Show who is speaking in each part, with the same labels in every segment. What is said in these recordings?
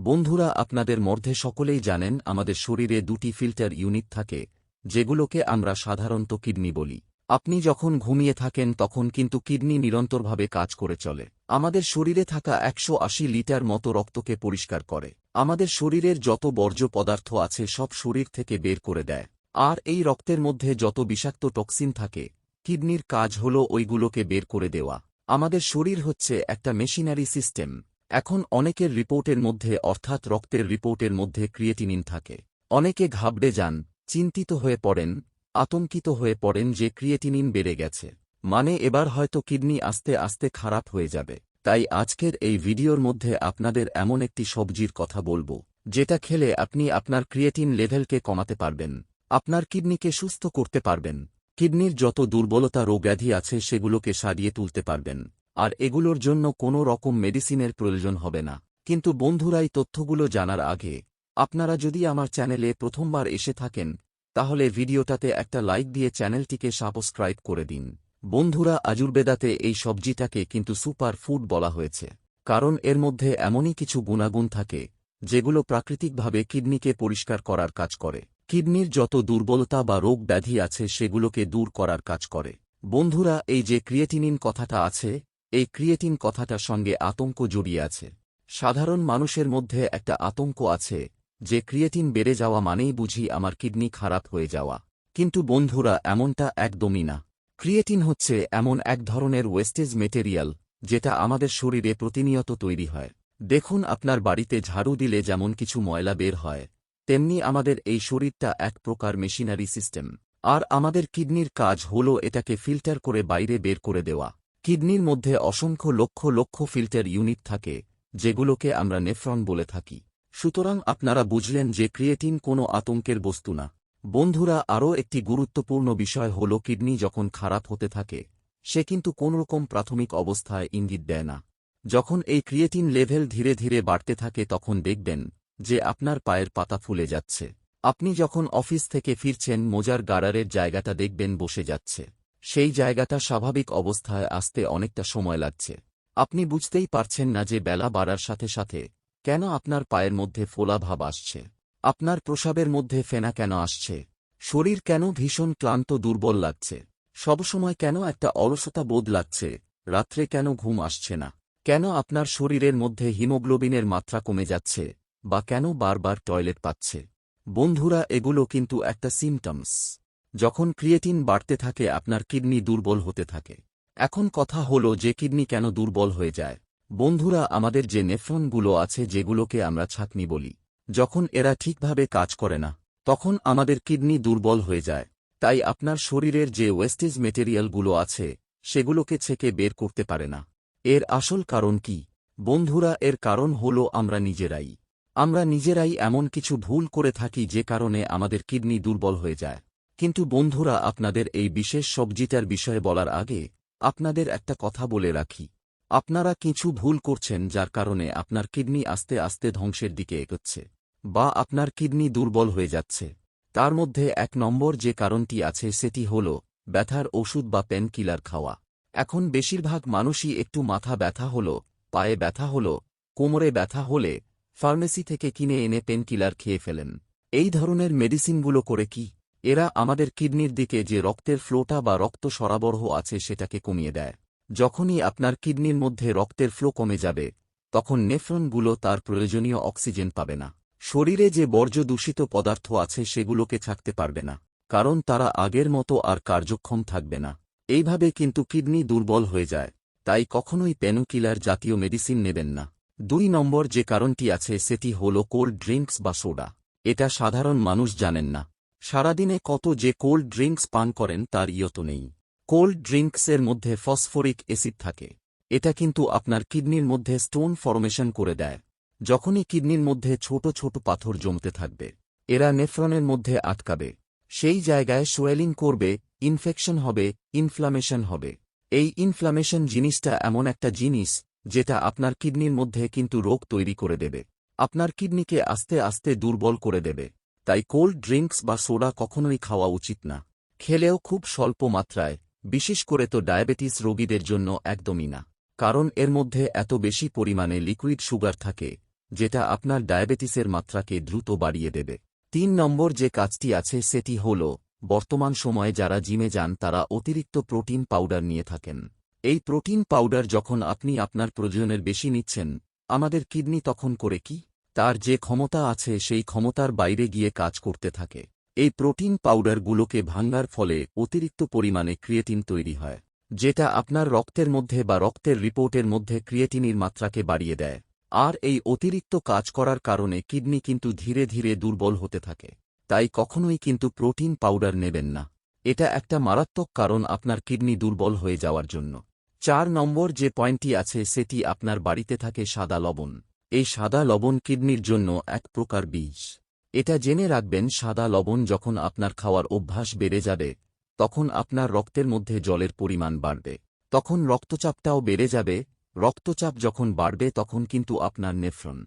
Speaker 1: বন্ধুরা, আপনাদের মধ্যে সকলেই জানেন আমাদের শরীরে দুটি ফিল্টার ইউনিট থাকে, যেগুলোকে আমরা সাধারণত কিডনি বলি। আপনি যখন ঘুমিয়ে থাকেন তখন কিন্তু কিডনি নিরন্তরভাবে কাজ করে চলে। আমাদের শরীরে থাকা 180 লিটার মতো রক্তকে পরিষ্কার করে। আমাদের শরীরের যত বর্জ্য পদার্থ আছে সব শরীর থেকে বের করে দেয়। আর এই রক্তের মধ্যে যত বিষাক্ত টক্সিন থাকে, কিডনির কাজ হল ওইগুলোকে বের করে দেওয়া। আমাদের শরীর হচ্ছে একটা মেশিনারি সিস্টেম। এখন অনেকের রিপোর্টের মধ্যে অর্থাৎ রক্তের রিপোর্টের মধ্যে ক্রিয়েটিনিন থাকে। অনেকে ঘাবড়ে যান, চিন্তিত হয়ে পড়েন, আতঙ্কিত হয়ে পড়েন যে ক্রিয়েটিনিন বেড়ে গেছে, মানে এবার হয়তো কিডনি আস্তে আস্তে খারাপ হয়ে যাবে। তাই আজকের এই ভিডিওর মধ্যে আপনাদের এমন একটি সবজির কথা বলবো, যেটা খেলে আপনি আপনার ক্রিয়েটিন লেভেলকে কমাতে পারবেন, আপনার কিডনিকে সুস্থ করতে পারবেন, কিডনির যত দুর্বলতা রোগব্যাধি আছে সেগুলোকে সারিয়ে তুলতে পারবেন। আর এগুলোর জন্য কোনো রকম মেডিসিনের প্রয়োজন হবে না। কিন্তু বন্ধুরা, এই তথ্যগুলো জানার আগে আপনারা যদি আমার চ্যানেলে প্রথমবার এসে থাকেন তাহলে ভিডিওটাতে একটা লাইক দিয়ে চ্যানেলটিকে সাবস্ক্রাইব করে দিন। বন্ধুরা, আয়ুর্বেদাতে এই সবজিটাকে কিন্তু সুপার ফুড বলা হয়েছে, কারণ এর মধ্যে এমনই কিছু গুণাগুণ থাকে যেগুলো প্রাকৃতিকভাবে কিডনিকে পরিষ্কার করার কাজ করে, কিডনির যত দুর্বলতা বা রোগ ব্যাধি আছে সেগুলোকে দূর করার কাজ করে। বন্ধুরা, এই যে ক্রিয়েটিনিন কথাটা আছে, এই ক্রিয়েটিন কথাটার সঙ্গে আতঙ্ক জড়িয়ে আছে। সাধারণ মানুষের মধ্যে একটা আতঙ্ক আছে যে ক্রিয়েটিন বেড়ে যাওয়া মানেই বুঝি আমার কিডনি খারাপ হয়ে যাওয়া। কিন্তু বন্ধুরা, এমনটা একদমই না। ক্রিয়েটিন হচ্ছে এমন এক ধরনের ওয়েস্টেজ মেটেরিয়াল যেটা আমাদের শরীরে প্রতিনিয়ত তৈরি হয়। দেখুন, আপনার বাড়িতে ঝাড়ু দিলে যেমন কিছু ময়লা বের হয়, তেমনি আমাদের এই শরীরটা এক প্রকার মেশিনারি সিস্টেম। আর আমাদের কিডনির কাজ হল এটাকে ফিল্টার করে বাইরে বের করে দেওয়া। কিডনির মধ্যে অসংখ্য লক্ষ লক্ষ ফিল্টার ইউনিট থাকে, যেগুলোকে আমরা নেফ্রন বলে থাকি। সুতরাং আপনারা বুঝলেন যে ক্রিয়েটিন কোনো আতঙ্কের বস্তু না। বন্ধুরা, আরও একটি গুরুত্বপূর্ণ বিষয় হল কিডনি যখন খারাপ হতে থাকে সে কিন্তু কোনোরকম প্রাথমিক অবস্থায় ইঙ্গিত দেয় না। যখন এই ক্রিয়েটিন লেভেল ধীরে ধীরে বাড়তে থাকে তখন দেখবেন যে আপনার পায়ের পাতা ফুলে যাচ্ছে। আপনি যখন অফিস থেকে ফিরছেন মোজার গাড়ারের জায়গাটা দেখবেন বসে যাচ্ছে। সেই জায়গাটা স্বাভাবিক অবস্থায় আসতে অনেকটা সময় লাগছে। আপনি বুঝতেই পারছেন না যে বেলা বাড়ার সাথে সাথে কেন আপনার পায়ের মধ্যে ফোলা ভাব আসছে, আপনার প্রস্রাবের মধ্যে ফেনা কেন আসছে, শরীর কেন ভীষণ ক্লান্ত দুর্বল লাগছে, সবসময় কেন একটা অলসতা বোধ লাগছে, রাত্রে কেন ঘুম আসছে না, কেন আপনার শরীরের মধ্যে হিমোগ্লোবিনের মাত্রা কমে যাচ্ছে, বা কেন বারবার টয়লেট পাচ্ছে। বন্ধুরা, এগুলো কিন্তু একটা সিমটমস। যখন ক্রিয়েটিন বাড়তে থাকে আপনার কিডনি দুর্বল হতে থাকে। এখন কথা হলো যে কিডনি কেন দুর্বল হয়ে যায়। বন্ধুরা, আমাদের যে নেফ্রনগুলো আছে যেগুলোকে আমরা ছাঁকনি বলি, যখন এরা ঠিকভাবে কাজ করে না তখন আমাদের কিডনি দুর্বল হয়ে যায়। তাই আপনার শরীরের যে ওয়েস্টেজ মেটেরিয়ালগুলো আছে সেগুলোকে ছেঁকে বের করতে পারে না। এর আসল কারণ কি? বন্ধুরা, এর কারণ হলো আমরা নিজেরাই এমন কিছু ভুল করে থাকি যে কারণে আমাদের কিডনি দুর্বল হয়ে যায়। কিন্তু বন্ধুরা, আপনাদের এই বিশেষ সবজিটার বিষয়ে বলার আগে আপনাদের একটা কথা বলে রাখি। আপনারা কিছু ভুল করছেন যার কারণে আপনার কিডনি আস্তে আস্তে ধ্বংসের দিকে এগোচ্ছে, বা আপনার কিডনি দুর্বল হয়ে যাচ্ছে। তার মধ্যে 1 নম্বর যে কারণটি আছে সেটি হল ব্যথার ওষুধ বা পেন কিলার খাওয়া। এখন বেশিরভাগ মানুষই একটু মাথা ব্যথা হলো, পায়ে ব্যথা হলো, কোমরে ব্যথা হলে ফার্মেসি থেকে কিনে এনে পেন কিলার খেয়ে ফেলেন। এই ধরনের মেডিসিনগুলো করে কি? এরা আমাদের কিডনির দিকে যে রক্তের ফ্লোটা বা রক্ত সরবরাহ আছে সেটাকে কমিয়ে দেয়। যখনই আপনার কিডনির মধ্যে রক্তের ফ্লো কমে যাবে তখন নেফ্রনগুলো তার প্রয়োজনীয় অক্সিজেন পাবে না। শরীরে যে বর্জ্য দূষিত পদার্থ আছে সেগুলোকে ছাকতে পারবে না, কারণ তারা আগের মতো আর কার্যক্ষম থাকবে না। এইভাবে কিন্তু কিডনি দুর্বল হয়ে যায়। তাই কখনোই পেনকিলার জাতীয় মেডিসিন নেবেন না। 2 নম্বর যে কারণটি আছে সেটি হল কোল্ড ড্রিঙ্কস বা সোডা। এটা সাধারণ মানুষ জানেন না। সারাদিনে কত যে কোল্ড ড্রিঙ্কস পান করেন তার ইয়ত নেই। কোল্ড ড্রিঙ্কসের মধ্যে ফসফরিক অ্যাসিড থাকে। এটা কিন্তু আপনার কিডনির মধ্যে স্টোন ফরমেশন করে দেয়। যখনই কিডনির মধ্যে ছোট ছোট পাথর জমতে থাকবে এরা নেফ্রনের মধ্যে আটকাবে, সেই জায়গায় সোয়েলিং করবে, ইনফেকশন হবে, ইনফ্লামেশন হবে। এই ইনফ্লামেশন জিনিসটা এমন একটা জিনিস যেটা আপনার কিডনির মধ্যে কিন্তু রোগ তৈরি করে দেবে, আপনার কিডনিকে আস্তে আস্তে দুর্বল করে দেবে। তাই কোল্ড ড্রিঙ্কস বা সোডা কখনোই খাওয়া উচিত না। খেলেও খুব স্বল্প মাত্রায়, বিশেষ করে তো ডায়াবেটিস রোগীদের জন্য একদমই না। কারণ এর মধ্যে এত বেশি পরিমাণে লিকুইড সুগার থাকে যেটা আপনার ডায়াবেটিসের মাত্রাকে দ্রুত বাড়িয়ে দেবে। 3 নম্বর যে কাজটি আছে সেটি হল, বর্তমান সময়ে যারা জিমে যান তারা অতিরিক্ত প্রোটিন পাউডার নিয়ে থাকেন। এই প্রোটিন পাউডার যখন আপনি আপনার প্রয়োজনের বেশি নিচ্ছেন, আমাদের কিডনি তখন করে কি? তার যে ক্ষমতা আছে সেই ক্ষমতার বাইরে গিয়ে কাজ করতে থাকে। এই প্রোটিন পাউডারগুলোকে ভাঙার ফলে অতিরিক্ত পরিমাণে ক্রিয়েটিন তৈরি হয়, যেটা আপনার রক্তের মধ্যে বা রক্তের রিপোর্টের মধ্যে ক্রিয়েটিনের মাত্রাকে বাড়িয়ে দেয়। আর এই অতিরিক্ত কাজ করার কারণে কিডনি কিন্তু ধীরে ধীরে দুর্বল হতে থাকে। তাই কখনোই কিন্তু প্রোটিন পাউডার নেবেন না। এটা একটা মারাত্মক কারণ আপনার কিডনি দুর্বল হয়ে যাওয়ার জন্য। 4 নম্বর যে পয়েন্টটি আছে সেটি আপনার বাড়িতে থাকে সাদা লবণ। এই সাদা লবণ কিডনির জন্য এক প্রকার বিষ। এটা জেনে রাখবেন, সাদা লবণ যখন আপনার খাওয়ার অভ্যাস বেড়ে যাবে, তখন আপনার রক্তের মধ্যে জলের পরিমাণ বাড়বে, তখন রক্তচাপটাও বেড়ে যাবে। রক্তচাপ যখন বাড়বে তখন কিন্তু আপনার নেফ্রন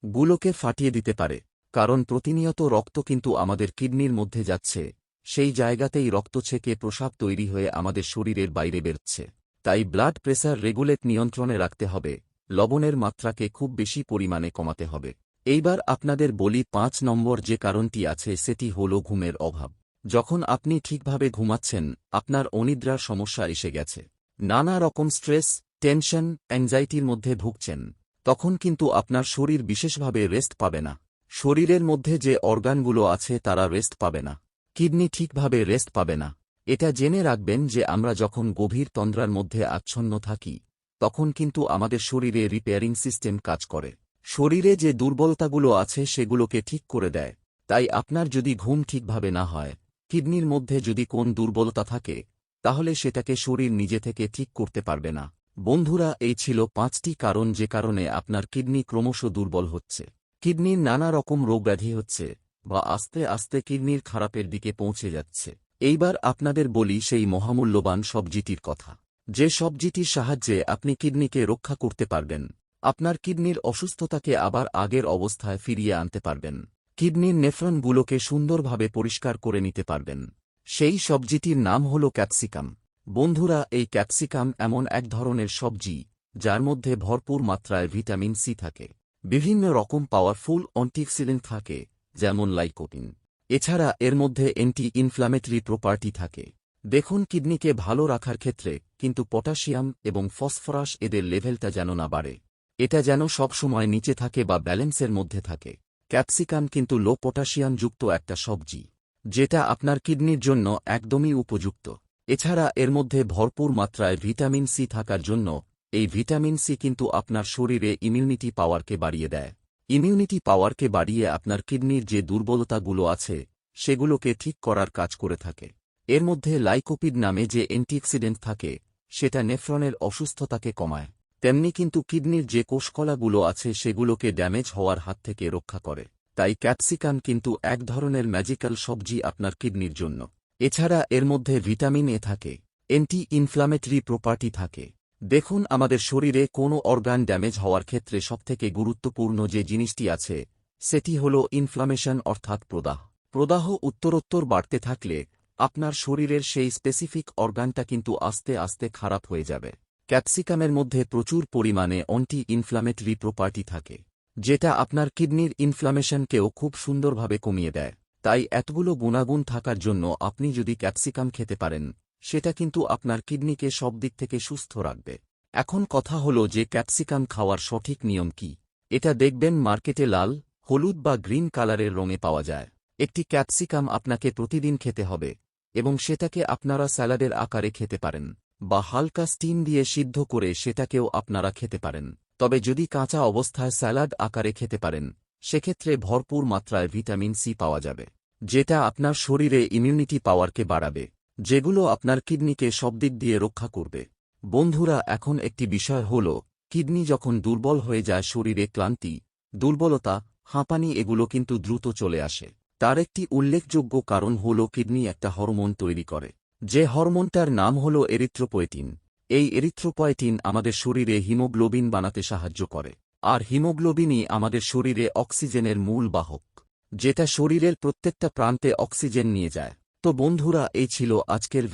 Speaker 1: গুলোকে ফাটিয়ে দিতে পারে, কারণ প্রতিনিয়ত রক্ত কিন্তু আমাদের কিডনির মধ্যে যাচ্ছে, সেই জায়গাতেই রক্ত ছেকে প্রস্রাব তৈরি হয়ে আমাদের শরীরের বাইরে বেরোচ্ছে। তাই ব্লাড প্রেসার রেগুলেট নিয়ন্ত্রণে রাখতে হবে, লবণের মাত্রাকে খুব বেশি পরিমাণে কমাতে হবে। এইবার আপনাদের বলি 5 নম্বর যে কারণটি আছে সেটি হল ঘুমের অভাব। যখন আপনি ঠিকভাবে ঘুমাচ্ছেন, আপনার অনিদ্রার সমস্যা এসে গেছে, নানা রকম স্ট্রেস, টেনশন, অ্যাংজাইটির মধ্যে ভুগছেন, তখন কিন্তু আপনার শরীর বিশেষভাবে রেস্ট পাবে না। শরীরের মধ্যে যে অর্গানগুলো আছে তারা রেস্ট পাবে না, কিডনি ঠিকভাবে রেস্ট পাবে না। এটা জেনে রাখবেন যে আমরা যখন গভীর তন্দ্রার মধ্যে আচ্ছন্ন থাকি, তখন কিন্তু আমাদের শরীরে রিপেয়ারিং সিস্টেম কাজ করে, শরীরে যে দুর্বলতাগুলো আছে সেগুলোকে ঠিক করে দেয়। তাই আপনার যদি ঘুম ঠিকভাবে না হয়, কিডনির মধ্যে যদি কোন দুর্বলতা থাকে, তাহলে সেটাকে শরীর নিজে থেকে ঠিক করতে পারবে না। বন্ধুরা, এই ছিল 5টি কারণ যে কারণে আপনার কিডনি ক্রমশ দুর্বল হচ্ছে, কিডনির নানা রকম রোগব্যাধি হচ্ছে, বা আস্তে আস্তে কিডনির খারাপের দিকে পৌঁছে যাচ্ছে। এইবার আপনাদের বলি সেই মহামূল্যবান সবজিটির কথা, যে সবজিটির সাহায্যে আপনি কিডনিকে রক্ষা করতে পারবেন, আপনার কিডনির অসুস্থতাকে আবার আগের অবস্থায় ফিরিয়ে আনতে পারবেন, কিডনির নেফ্রনগুলোকে সুন্দরভাবে পরিষ্কার করে নিতে পারবেন। সেই সবজিটির নাম হল ক্যাপসিকাম। বন্ধুরা, এই ক্যাপসিকাম এমন এক ধরনের সবজি যার মধ্যে ভরপুর মাত্রায় ভিটামিন সি থাকে, বিভিন্ন রকম পাওয়ারফুল অ্যান্টিঅক্সিডেন্ট থাকে যেমন লাইকোপিন। এছাড়া এর মধ্যে অ্যান্টি ইনফ্ল্যামেটরি প্রপার্টি থাকে। দেখুন, কিডনিকে ভালো রাখার ক্ষেত্রে কিন্তু পটাশিয়াম এবং ফসফরাস এদের লেভেলটা যেন না বাড়ে, এটা যেন সবসময় নিচে থাকে বা ব্যালেন্সের মধ্যে থাকে। ক্যাপসিকাম কিন্তু লো পটাশিয়াম যুক্ত একটা সবজি, যেটা আপনার কিডনির জন্য একদমই উপযুক্ত। এছাড়া এর মধ্যে ভরপুর মাত্রায় ভিটামিন সি থাকার জন্য এই ভিটামিন সি কিন্তু আপনার শরীরে ইমিউনিটি পাওয়ারকে বাড়িয়ে দেয়, ইমিউনিটি পাওয়ারকে বাড়িয়ে আপনার কিডনির যে দুর্বলতাগুলো আছে সেগুলোকে ঠিক করার কাজ করে থাকে। এর মধ্যে লাইকোপিড নামে যে অ্যান্টিঅক্সিডেন্ট থাকে সেটা নেফ্রনের অসুস্থতাকে কমায়, তেমনি কিন্তু কিডনির যে কোষকলাগুলো আছে সেগুলোকে ড্যামেজ হওয়ার হাত থেকে রক্ষা করে। তাই ক্যাপসিকাম কিন্তু এক ধরনের ম্যাজিক্যাল সবজি আপনার কিডনির জন্য। এছাড়া এর মধ্যে ভিটামিন এ থাকে, অ্যান্টি ইনফ্ল্যামেটরি প্রপার্টি থাকে। দেখুন, আমাদের শরীরে কোনো অর্গান ড্যামেজ হওয়ার ক্ষেত্রে সবথেকে গুরুত্বপূর্ণ যে জিনিসটি আছে সেটি হল ইনফ্লামেশন, অর্থাৎ প্রদাহ। প্রদাহ উত্তরোত্তর বাড়তে থাকলে আপনার শরীরের সেই স্পেসিফিক অর্গানটা কিন্তু আস্তে আস্তে খারাপ হয়ে যাবে। ক্যাপসিকামের মধ্যে প্রচুর পরিমাণে অ্যান্টি ইনফ্ল্যামেটরি প্রপার্টি থাকে, যেটা আপনার কিডনির ইনফ্লামেশনকেও খুব সুন্দরভাবে কমিয়ে দেয়। তাই এতগুলো গুণাগুণ থাকার জন্য আপনি যদি ক্যাপসিকাম খেতে পারেন, সেটা কিন্তু আপনার কিডনিকে সব দিক থেকে সুস্থ রাখবে। এখন কথা হলো যে ক্যাপসিকাম খাওয়ার সঠিক নিয়ম কি। এটা দেখবেন মার্কেটে লাল, হলুদ বা গ্রিন কালারের রঙে পাওয়া যায়। একটি ক্যাপসিকাম আপনাকে প্রতিদিন খেতে হবে, এবং সেটাকে আপনারা স্যালাডের আকারে খেতে পারেন, বা হালকা স্টিম দিয়ে সিদ্ধ করে সেটাকেও আপনারা খেতে পারেন। তবে যদি কাঁচা অবস্থায় স্যালাড আকারে খেতে পারেন, সেক্ষেত্রে ভরপুর মাত্রায় ভিটামিন সি পাওয়া যাবে, যেটা আপনার শরীরে ইমিউনিটি পাওয়ারকে বাড়াবে, যেগুলো আপনার কিডনিকে সব দিক দিয়ে রক্ষা করবে। বন্ধুরা, এখন একটি বিষয় হল, কিডনি যখন দুর্বল হয়ে যায়, শরীরে ক্লান্তি, দুর্বলতা, হাঁপানি এগুলো কিন্তু দ্রুত চলে আসে। তার একটি উল্লেখযোগ্য কারণ হল কিডনি একটা হরমোন তৈরি করে, যে হরমোনটার নাম হল এরিথ্রোপয়েটিন। এই এরিথ্রোপয়েটিন আমাদের শরীরে হিমোগ্লোবিন বানাতে সাহায্য করে, আর হিমোগ্লোবিনই আমাদের শরীরে অক্সিজেনের মূল বাহক, যেটা শরীরের প্রত্যেকটা প্রান্তে অক্সিজেন নিয়ে যায়। তো বন্ধুরা, এই ছিল আজকের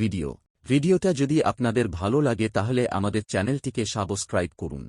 Speaker 1: ভিডিওটা যদি আপনাদের ভালো লাগে তাহলে আমাদের চ্যানেলটিকে সাবস্ক্রাইব করুন।